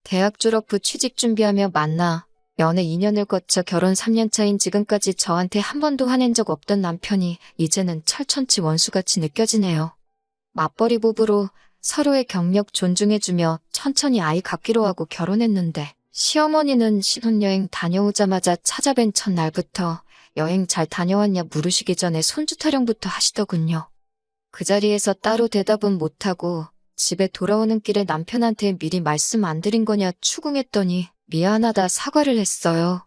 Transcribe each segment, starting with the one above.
대학 졸업 후 취직 준비하며 만나 연애 2년을 거쳐 결혼 3년 차인 지금까지 저한테 한 번도 화낸 적 없던 남편이 이제는 철천지 원수같이 느껴지네요. 맞벌이 부부로 서로의 경력 존중해주며 천천히 아이 갖기로 하고 결혼했는데 시어머니는 신혼여행 다녀오자마자 찾아뵌 첫날부터 여행 잘 다녀왔냐 물으시기 전에 손주 타령부터 하시더군요. 그 자리에서 따로 대답은 못하고 집에 돌아오는 길에 남편한테 미리 말씀 안 드린 거냐 추궁했더니 미안하다 사과를 했어요.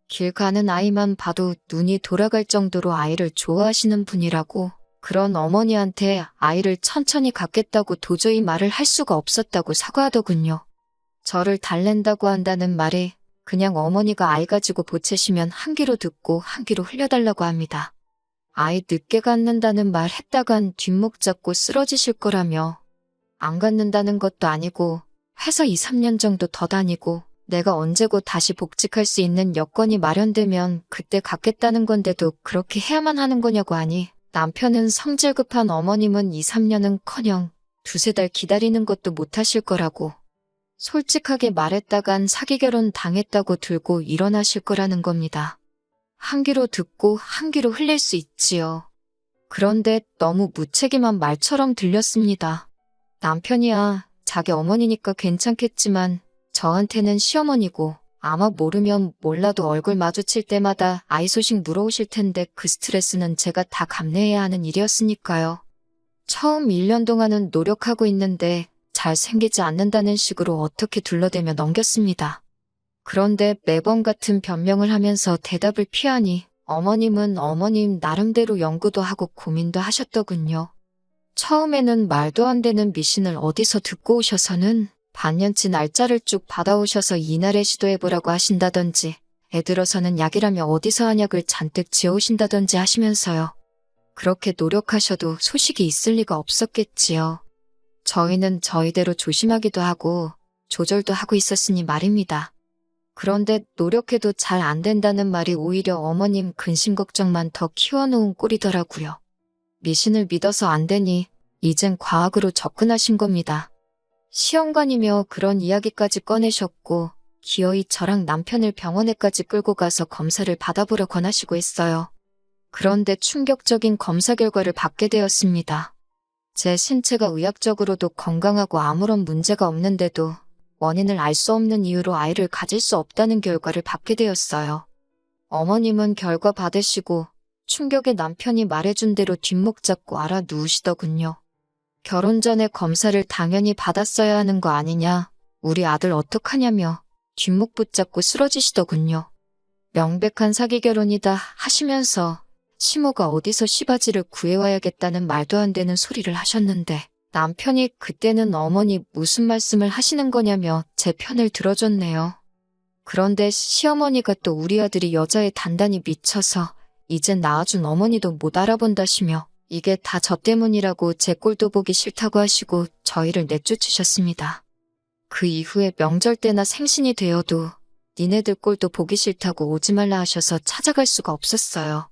길 가는 아이만 봐도 눈이 돌아갈 정도로 아이를 좋아하시는 분이라고, 그런 어머니한테 아이를 천천히 갖겠다고 도저히 말을 할 수가 없었다고 사과하더군요. 저를 달랜다고 한다는 말에 그냥 어머니가 아이 가지고 보채시면 한 귀로 듣고 한 귀로 흘려달라고 합니다. 아이 늦게 갖는다는 말 했다간 뒷목 잡고 쓰러지실 거라며, 안 갖는다는 것도 아니고 회사 2, 3년 정도 더 다니고 내가 언제고 다시 복직할 수 있는 여건이 마련되면 그때 갖겠다는 건데도 그렇게 해야만 하는 거냐고 하니, 남편은 성질 급한 어머님은 2, 3년은커녕 두세 달 기다리는 것도 못하실 거라고, 솔직하게 말했다간 사기 결혼 당했다고 들고 일어나실 거라는 겁니다. 한 귀로 듣고 한 귀로 흘릴 수 있지요. 그런데 너무 무책임한 말처럼 들렸습니다. 남편이야 자기 어머니니까 괜찮겠지만 저한테는 시어머니고, 아마 모르면 몰라도 얼굴 마주칠 때마다 아이 소식 물어오실 텐데 그 스트레스는 제가 다 감내해야 하는 일이었으니까요. 처음 1년 동안은 노력하고 있는데 잘 생기지 않는다는 식으로 어떻게 둘러대며 넘겼습니다. 그런데 매번 같은 변명을 하면서 대답을 피하니 어머님은 어머님 나름대로 연구도 하고 고민도 하셨더군요. 처음에는 말도 안 되는 미신을 어디서 듣고 오셔서는 반년치 날짜를 쭉 받아오셔서 이날에 시도해보라고 하신다던지, 애들어서는 약이라며 어디서 한약을 잔뜩 지어오신다던지 하시면서요. 그렇게 노력하셔도 소식이 있을 리가 없었겠지요. 저희는 저희대로 조심하기도 하고 조절도 하고 있었으니 말입니다. 그런데 노력해도 잘 안 된다는 말이 오히려 어머님 근심 걱정만 더 키워놓은 꼴이더라고요. 미신을 믿어서 안 되니 이젠 과학으로 접근하신 겁니다. 시험관이며 그런 이야기까지 꺼내셨고 기어이 저랑 남편을 병원에까지 끌고 가서 검사를 받아보려 권하시고 했어요. 그런데 충격적인 검사 결과를 받게 되었습니다. 제 신체가 의학적으로도 건강하고 아무런 문제가 없는데도 원인을 알 수 없는 이유로 아이를 가질 수 없다는 결과를 받게 되었어요. 어머님은 결과 받으시고 충격에 남편이 말해준 대로 뒷목 잡고 알아 누우시더군요. 결혼 전에 검사를 당연히 받았어야 하는 거 아니냐, 우리 아들 어떡하냐며 뒷목 붙잡고 쓰러지시더군요. 명백한 사기 결혼이다 하시면서 시모가 어디서 시바지를 구해와야겠다는 말도 안 되는 소리를 하셨는데, 남편이 그때는 어머니 무슨 말씀을 하시는 거냐며 제 편을 들어줬네요. 그런데 시어머니가 또 우리 아들이 여자에 단단히 미쳐서 이젠 낳아준 어머니도 못 알아본다시며 이게 다 저 때문이라고 제 꼴도 보기 싫다고 하시고 저희를 내쫓으셨습니다. 그 이후에 명절 때나 생신이 되어도 니네들 꼴도 보기 싫다고 오지 말라 하셔서 찾아갈 수가 없었어요.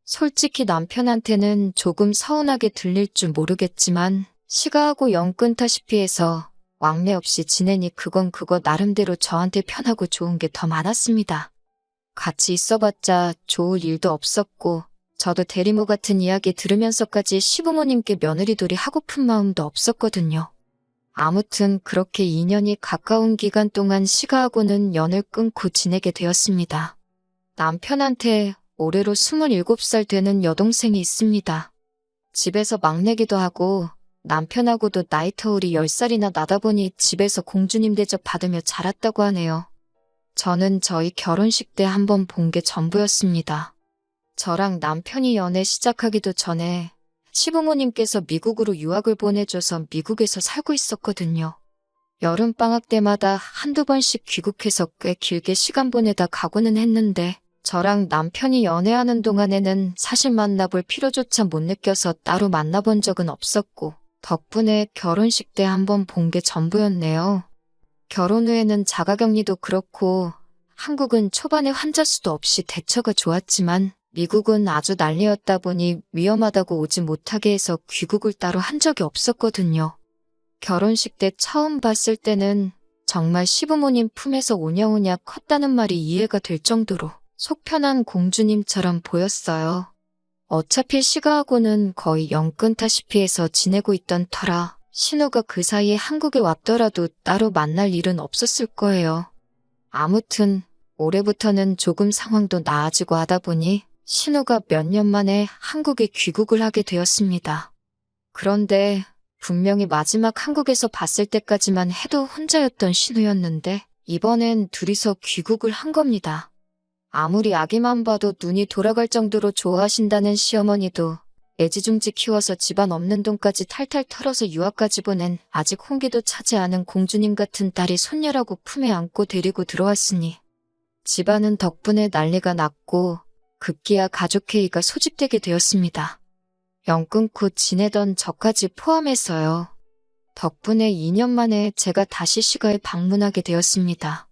솔직히 남편한테는 조금 서운하게 들릴 줄 모르겠지만 시가하고 영 끊다시피 해서 왕래 없이 지내니 그건 그거 나름대로 저한테 편하고 좋은 게 더 많았습니다. 같이 있어봤자 좋을 일도 없었고 저도 대리모 같은 이야기 들으면서까지 시부모님께 며느리돌이 하고픈 마음도 없었거든요. 아무튼 그렇게 2년이 가까운 기간 동안 시가하고는 연을 끊고 지내게 되었습니다. 남편한테 올해로 27살 되는 여동생이 있습니다. 집에서 막내기도 하고 남편하고도 나이 터울이 10살이나 나다 보니 집에서 공주님 대접 받으며 자랐다고 하네요. 저는 저희 결혼식 때 한번 본 게 전부였습니다. 저랑 남편이 연애 시작하기도 전에 시부모님께서 미국으로 유학을 보내줘서 미국에서 살고 있었거든요. 여름방학 때마다 한두 번씩 귀국해서 꽤 길게 시간 보내다 가고는 했는데 저랑 남편이 연애하는 동안에는 사실 만나볼 필요조차 못 느껴서 따로 만나본 적은 없었고 덕분에 결혼식 때 한번 본 게 전부였네요. 결혼 후에는 자가격리도 그렇고 한국은 초반에 환자 수도 없이 대처가 좋았지만 미국은 아주 난리였다 보니 위험하다고 오지 못하게 해서 귀국을 따로 한 적이 없었거든요. 결혼식 때 처음 봤을 때는 정말 시부모님 품에서 오냐오냐 컸다는 말이 이해가 될 정도로 속 편한 공주님처럼 보였어요. 어차피 시가하고는 거의 영 끊다시피 해서 지내고 있던 터라 신우가 그 사이에 한국에 왔더라도 따로 만날 일은 없었을 거예요. 아무튼 올해부터는 조금 상황도 나아지고 하다 보니 신우가 몇 년 만에 한국에 귀국을 하게 되었습니다. 그런데 분명히 마지막 한국에서 봤을 때까지만 해도 혼자였던 신우였는데 이번엔 둘이서 귀국을 한 겁니다. 아무리 아기만 봐도 눈이 돌아갈 정도로 좋아하신다는 시어머니도 애지중지 키워서 집안 없는 돈까지 탈탈 털어서 유학까지 보낸 아직 홍기도 차지 않은 공주님 같은 딸이 손녀라고 품에 안고 데리고 들어왔으니 집안은 덕분에 난리가 났고 급기야 가족회의가 소집되게 되었습니다. 영 끊고 지내던 저까지 포함해서요. 덕분에 2년 만에 제가 다시 시가에 방문하게 되었습니다.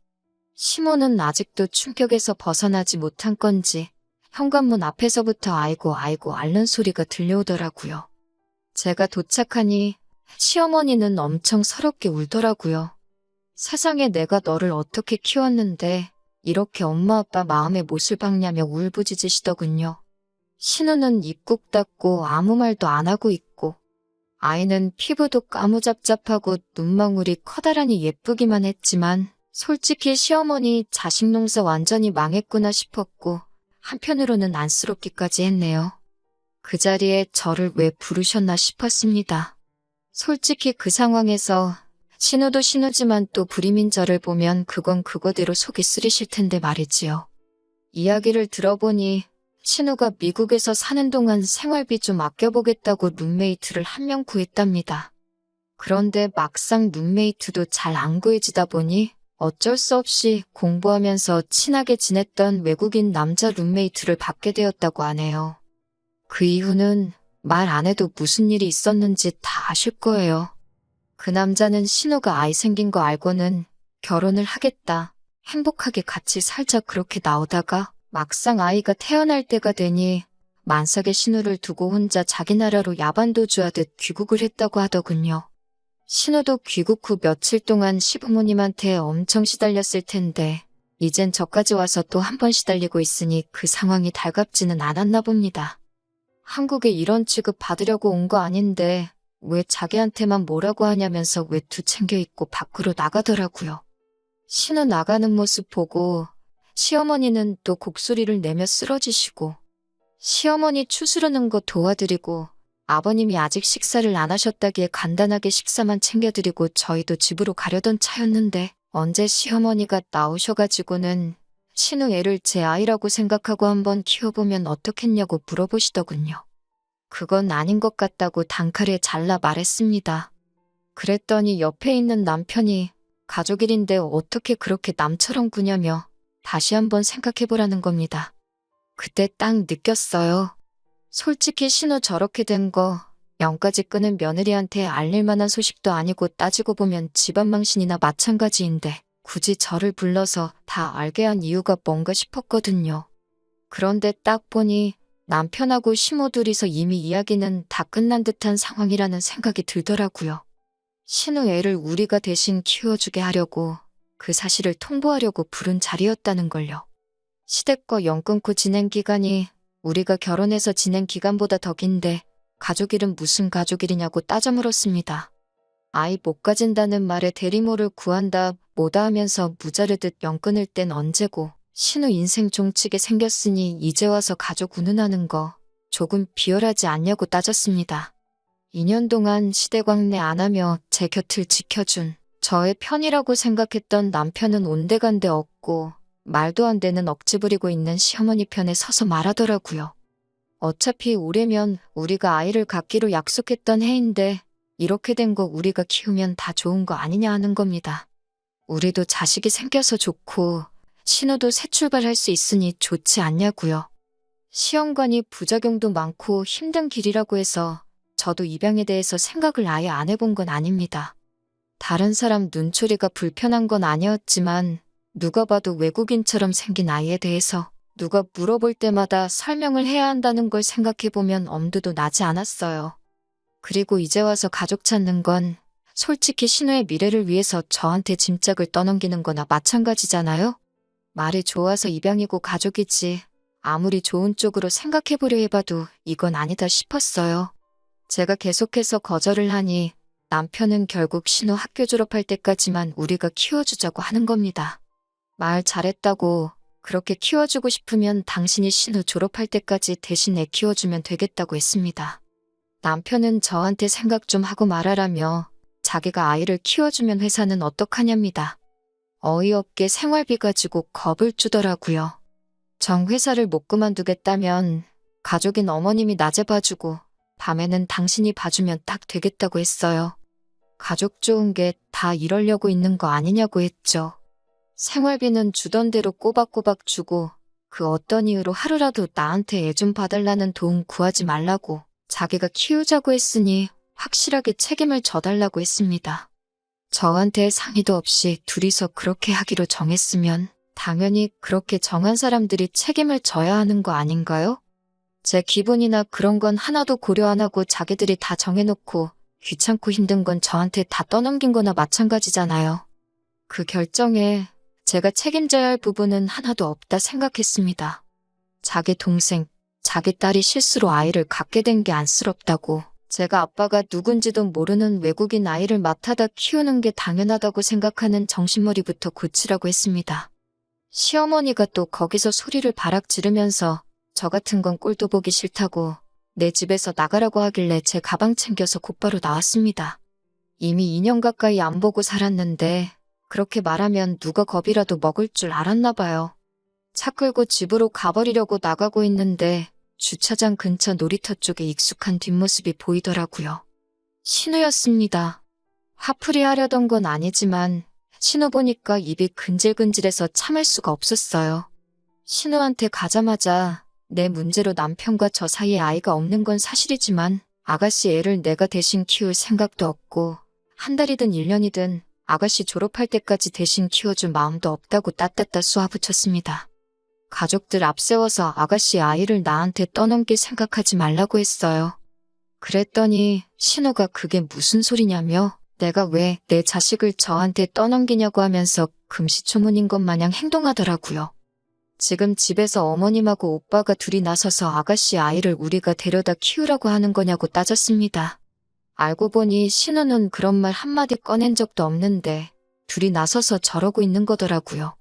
시모는 아직도 충격에서 벗어나지 못한 건지 현관문 앞에서부터 아이고 앓는 소리가 들려오더라고요. 제가 도착하니 시어머니는 엄청 서럽게 울더라고요. 세상에 내가 너를 어떻게 키웠는데 이렇게 엄마 아빠 마음에 못을 박냐며 울부짖으시더군요. 신우는 입 꾹 닫고 아무 말도 안 하고 있고 아이는 피부도 까무잡잡하고 눈망울이 커다란히 예쁘기만 했지만 솔직히 시어머니 자식 농사 완전히 망했구나 싶었고 한편으로는 안쓰럽기까지 했네요. 그 자리에 저를 왜 부르셨나 싶었습니다. 솔직히 그 상황에서 신우도 신우지만 또 불임인 저를 보면 그건 그거대로 속이 쓰리실 텐데 말이지요. 이야기를 들어보니 신우가 미국에서 사는 동안 생활비 좀 아껴보겠다고 룸메이트를 한 명 구했답니다. 그런데 막상 룸메이트도 잘 안 구해지다 보니 어쩔 수 없이 공부하면서 친하게 지냈던 외국인 남자 룸메이트를 받게 되었다고 하네요. 그 이후는 말 안 해도 무슨 일이 있었는지 다 아실 거예요. 그 남자는 신우가 아이 생긴 거 알고는 결혼을 하겠다, 행복하게 같이 살자 그렇게 나오다가 막상 아이가 태어날 때가 되니 만삭의 신우를 두고 혼자 자기 나라로 야반도주하듯 귀국을 했다고 하더군요. 신우도 귀국 후 며칠 동안 시부모님한테 엄청 시달렸을 텐데 이젠 저까지 와서 또 한 번 시달리고 있으니 그 상황이 달갑지는 않았나 봅니다. 한국에 이런 취급 받으려고 온 거 아닌데 왜 자기한테만 뭐라고 하냐면서 외투 챙겨 입고 밖으로 나가더라고요. 신우 나가는 모습 보고 시어머니는 또 곡소리를 내며 쓰러지시고 시어머니 추스르는 거 도와드리고 아버님이 아직 식사를 안 하셨다기에 간단하게 식사만 챙겨드리고 저희도 집으로 가려던 차였는데 언제 시어머니가 나오셔가지고는 신우 애를 제 아이라고 생각하고 한번 키워보면 어떻겠냐고 물어보시더군요. 그건 아닌 것 같다고 단칼에 잘라 말했습니다. 그랬더니 옆에 있는 남편이 가족 일인데 어떻게 그렇게 남처럼 구냐며 다시 한번 생각해보라는 겁니다. 그때 딱 느꼈어요. 솔직히 신우 저렇게 된 거 영까지 끄는 며느리한테 알릴 만한 소식도 아니고 따지고 보면 집안 망신이나 마찬가지인데 굳이 저를 불러서 다 알게 한 이유가 뭔가 싶었거든요. 그런데 딱 보니 남편하고 시모 둘이서 이미 이야기는 다 끝난 듯한 상황이라는 생각이 들더라고요. 신우 애를 우리가 대신 키워주게 하려고 그 사실을 통보하려고 부른 자리였다는 걸요. 시댁과 영 끊고 지낸 기간이 우리가 결혼해서 지낸 기간보다 더 긴데 가족일은 무슨 가족일이냐고 따져 물었습니다. 아이 못 가진다는 말에 대리모를 구한다 뭐다 하면서 무자르듯 영 끊을 땐 언제고 신우 인생 종치게 생겼으니 이제 와서 가족 운운하는 거 조금 비열하지 않냐고 따졌습니다. 2년 동안 시대광내 안 하며 제 곁을 지켜준 저의 편이라고 생각했던 남편은 온데간데 없고 말도 안 되는 억지 부리고 있는 시어머니 편에 서서 말하더라고요. 어차피 올해면 우리가 아이를 갖기로 약속했던 해인데 이렇게 된 거 우리가 키우면 다 좋은 거 아니냐 하는 겁니다. 우리도 자식이 생겨서 좋고 신우도 새 출발할 수 있으니 좋지 않냐고요. 시험관이 부작용도 많고 힘든 길이라고 해서 저도 입양에 대해서 생각을 아예 안 해본 건 아닙니다. 다른 사람 눈초리가 불편한 건 아니었지만 누가 봐도 외국인처럼 생긴 아이에 대해서 누가 물어볼 때마다 설명을 해야 한다는 걸 생각해보면 엄두도 나지 않았어요. 그리고 이제 와서 가족 찾는 건 솔직히 신우의 미래를 위해서 저한테 짐짝을 떠넘기는 거나 마찬가지잖아요? 말이 좋아서 입양이고 가족이지. 아무리 좋은 쪽으로 생각해보려 해봐도 이건 아니다 싶었어요. 제가 계속해서 거절을 하니 남편은 결국 신우 학교 졸업할 때까지만 우리가 키워주자고 하는 겁니다. 말 잘했다고, 그렇게 키워주고 싶으면 당신이 신우 졸업할 때까지 대신 애 키워주면 되겠다고 했습니다. 남편은 저한테 생각 좀 하고 말하라며 자기가 아이를 키워주면 회사는 어떡하냐입니다. 어이없게 생활비 가지고 겁을 주더라고요. 정 회사를 못 그만두겠다면 가족인 어머님이 낮에 봐주고 밤에는 당신이 봐주면 딱 되겠다고 했어요. 가족 좋은 게 다 이러려고 있는 거 아니냐고 했죠. 생활비는 주던 대로 꼬박꼬박 주고 그 어떤 이유로 하루라도 나한테 애 좀 봐달라는 도움 구하지 말라고 자기가 키우자고 했으니 확실하게 책임을 져달라고 했습니다. 저한테 상의도 없이 둘이서 그렇게 하기로 정했으면 당연히 그렇게 정한 사람들이 책임을 져야 하는 거 아닌가요? 제 기분이나 그런 건 하나도 고려 안 하고 자기들이 다 정해놓고 귀찮고 힘든 건 저한테 다 떠넘긴 거나 마찬가지잖아요. 그 결정에 제가 책임져야 할 부분은 하나도 없다 생각했습니다. 자기 동생, 자기 딸이 실수로 아이를 갖게 된 게 안쓰럽다고, 제가 아빠가 누군지도 모르는 외국인 아이를 맡아다 키우는 게 당연하다고 생각하는 정신머리부터 고치라고 했습니다. 시어머니가 또 거기서 소리를 바락 지르면서 저 같은 건 꼴도 보기 싫다고 내 집에서 나가라고 하길래 제 가방 챙겨서 곧바로 나왔습니다. 이미 2년 가까이 안 보고 살았는데 그렇게 말하면 누가 겁이라도 먹을 줄 알았나 봐요. 차 끌고 집으로 가버리려고 나가고 있는데 주차장 근처 놀이터 쪽에 익숙한 뒷모습이 보이더라고요. 신우였습니다. 화풀이 하려던 건 아니지만 신우 보니까 입이 근질근질해서 참을 수가 없었어요. 신우한테 가자마자 내 문제로 남편과 저 사이에 아이가 없는 건 사실이지만 아가씨 애를 내가 대신 키울 생각도 없고 한 달이든 1년이든 아가씨 졸업할 때까지 대신 키워줄 마음도 없다고 따따따 쏘아붙였습니다. 가족들 앞세워서 아가씨 아이를 나한테 떠넘길 생각하지 말라고 했어요. 그랬더니 신우가 그게 무슨 소리냐며 내가 왜 내 자식을 저한테 떠넘기냐고 하면서 금시초문인 것 마냥 행동하더라고요. 지금 집에서 어머님하고 오빠가 둘이 나서서 아가씨 아이를 우리가 데려다 키우라고 하는 거냐고 따졌습니다. 알고 보니 신우는 그런 말 한마디 꺼낸 적도 없는데 둘이 나서서 저러고 있는 거더라고요.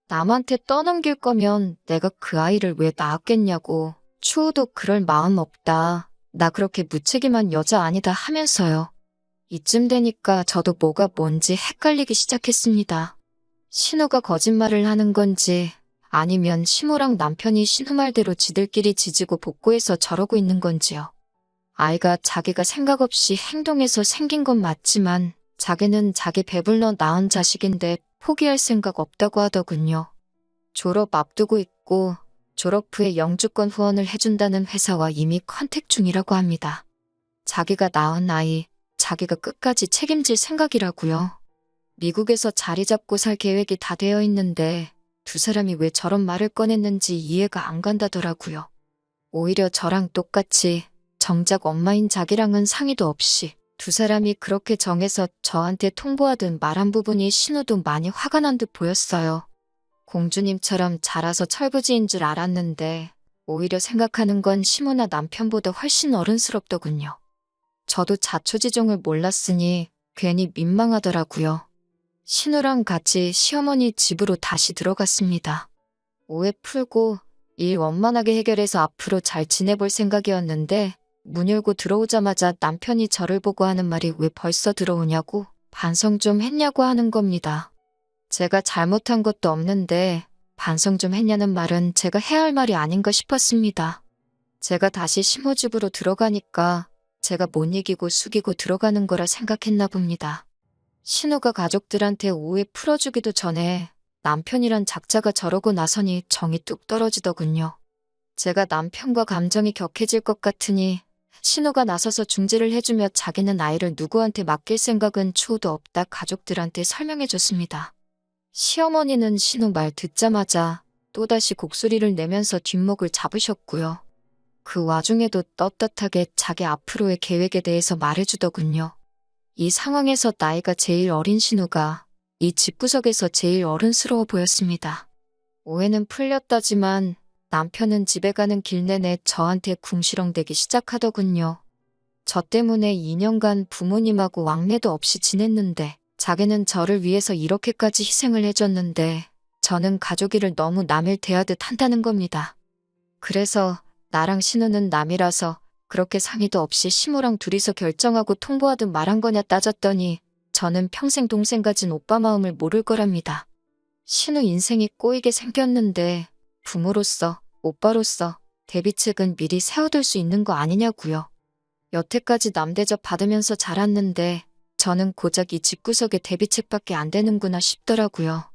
남한테 떠넘길 거면 내가 그 아이를 왜 낳았겠냐고. 추호도 그럴 마음 없다. 나 그렇게 무책임한 여자 아니다 하면서요. 이쯤 되니까 저도 뭐가 뭔지 헷갈리기 시작했습니다. 신우가 거짓말을 하는 건지 아니면 신우랑 남편이 신우 말대로 지들끼리 지지고 볶고해서 저러고 있는 건지요. 아이가 자기가 생각 없이 행동해서 생긴 건 맞지만 자기는 자기 배불러 낳은 자식인데 포기할 생각 없다고 하더군요. 졸업 앞두고 있고 졸업 후에 영주권 후원을 해준다는 회사와 이미 컨택 중이라고 합니다. 자기가 낳은 아이, 자기가 끝까지 책임질 생각이라고요. 미국에서 자리 잡고 살 계획이 다 되어 있는데 두 사람이 왜 저런 말을 꺼냈는지 이해가 안 간다더라고요. 오히려 저랑 똑같이 정작 엄마인 자기랑은 상의도 없이 두 사람이 그렇게 정해서 저한테 통보하듯 말한 부분이 신우도 많이 화가 난 듯 보였어요. 공주님처럼 자라서 철부지인 줄 알았는데 오히려 생각하는 건 시모나 남편보다 훨씬 어른스럽더군요. 저도 자초지종을 몰랐으니 괜히 민망하더라고요. 신우랑 같이 시어머니 집으로 다시 들어갔습니다. 오해 풀고 일 원만하게 해결해서 앞으로 잘 지내볼 생각이었는데 문 열고 들어오자마자 남편이 저를 보고 하는 말이 왜 벌써 들어오냐고 반성 좀 했냐고 하는 겁니다. 제가 잘못한 것도 없는데 반성 좀 했냐는 말은 제가 해야 할 말이 아닌가 싶었습니다. 제가 다시 시모 집으로 들어가니까 제가 못 이기고 숙이고 들어가는 거라 생각했나 봅니다. 신우가 가족들한테 오해 풀어주기도 전에 남편이란 작자가 저러고 나서니 정이 뚝 떨어지더군요. 제가 남편과 감정이 격해질 것 같으니 신우가 나서서 중재를 해주며 자기는 아이를 누구한테 맡길 생각은 추호도 없다 가족들한테 설명해줬습니다. 시어머니는 신우 말 듣자마자 또다시 곡소리를 내면서 뒷목을 잡으셨고요. 그 와중에도 떳떳하게 자기 앞으로의 계획에 대해서 말해주더군요. 이 상황에서 나이가 제일 어린 신우가 이 집구석에서 제일 어른스러워 보였습니다. 오해는 풀렸다지만 남편은 집에 가는 길 내내 저한테 궁시렁대기 시작하더군요. 저 때문에 2년간 부모님하고 왕래도 없이 지냈는데 자기는 저를 위해서 이렇게까지 희생을 해줬는데 저는 가족이를 너무 남을 대하듯 한다는 겁니다. 그래서 나랑 신우는 남이라서 그렇게 상의도 없이 시모랑 둘이서 결정하고 통보하듯 말한 거냐 따졌더니 저는 평생 동생 가진 오빠 마음을 모를 거랍니다. 신우 인생이 꼬이게 생겼는데 부모로서, 오빠로서 대비책은 미리 세워둘 수 있는 거 아니냐고요. 여태까지 남 대접 받으면서 자랐는데 저는 고작 이 집구석에 대비책밖에 안 되는구나 싶더라고요.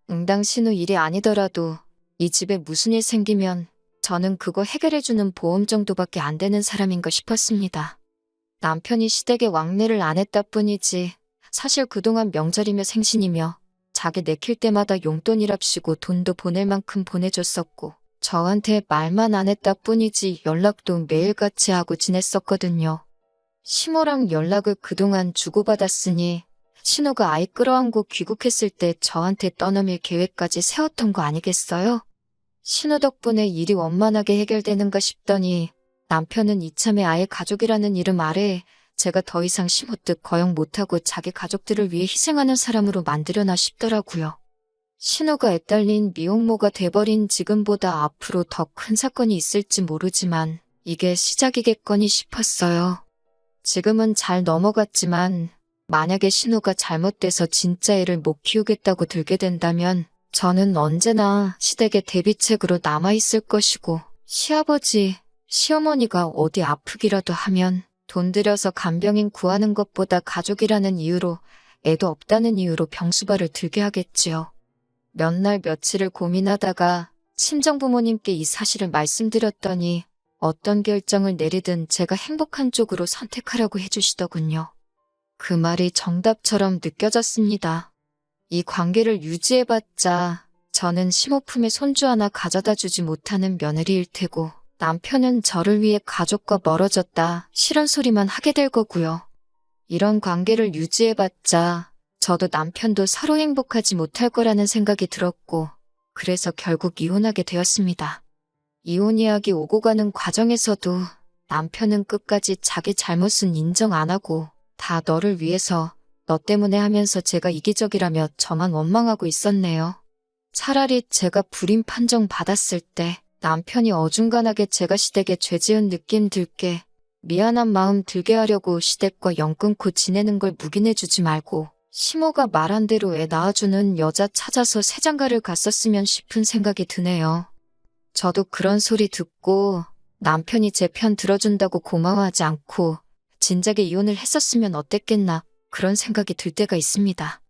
응당 신우 일이 아니더라도 이 집에 무슨 일 생기면 저는 그거 해결해주는 보험 정도밖에 안 되는 사람인가 싶었습니다. 남편이 시댁에 왕래를 안 했다 뿐이지 사실 그동안 명절이며 생신이며 자기 내킬 때마다 용돈이랍시고 돈도 보낼 만큼 보내줬었고 저한테 말만 안 했다 뿐이지 연락도 매일같이 하고 지냈었거든요. 시모랑 연락을 그동안 주고받았으니 신우가 아이 끌어안고 귀국했을 때 저한테 떠넘일 계획까지 세웠던 거 아니겠어요? 신우 덕분에 일이 원만하게 해결되는가 싶더니 남편은 이참에 아예 가족이라는 이름 아래 제가 더 이상 심호뜻 거역 못하고 자기 가족들을 위해 희생하는 사람으로 만들려나 싶더라고요. 신우가 애딸린 미혼모가 돼버린 지금보다 앞으로 더 큰 사건이 있을지 모르지만 이게 시작이겠거니 싶었어요. 지금은 잘 넘어갔지만 만약에 신우가 잘못돼서 진짜 애를 못 키우겠다고 들게 된다면 저는 언제나 시댁의 대비책으로 남아있을 것이고 시아버지, 시어머니가 어디 아프기라도 하면 돈 들여서 간병인 구하는 것보다 가족이라는 이유로 애도 없다는 이유로 병수발을 들게 하겠지요. 몇 날 며칠을 고민하다가 친정부모님께 이 사실을 말씀드렸더니 어떤 결정을 내리든 제가 행복한 쪽으로 선택하라고 해주시더군요. 그 말이 정답처럼 느껴졌습니다. 이 관계를 유지해봤자 저는 심호품에 손주 하나 가져다 주지 못하는 며느리일 테고 남편은 저를 위해 가족과 멀어졌다 싫은 소리만 하게 될 거고요. 이런 관계를 유지해봤자 저도 남편도 서로 행복하지 못할 거라는 생각이 들었고 그래서 결국 이혼하게 되었습니다. 이혼 이야기 오고 가는 과정에서도 남편은 끝까지 자기 잘못은 인정 안 하고 다 너를 위해서 너 때문에 하면서 제가 이기적이라며 저만 원망하고 있었네요. 차라리 제가 불임 판정 받았을 때 남편이 어중간하게 제가 시댁에 죄 지은 느낌 들게 미안한 마음 들게 하려고 시댁과 연 끊고 지내는 걸 묵인해주지 말고 시모가 말한 대로 애 낳아주는 여자 찾아서 새장가를 갔었으면 싶은 생각이 드네요. 저도 그런 소리 듣고 남편이 제 편 들어준다고 고마워하지 않고 진작에 이혼을 했었으면 어땠겠나 그런 생각이 들 때가 있습니다.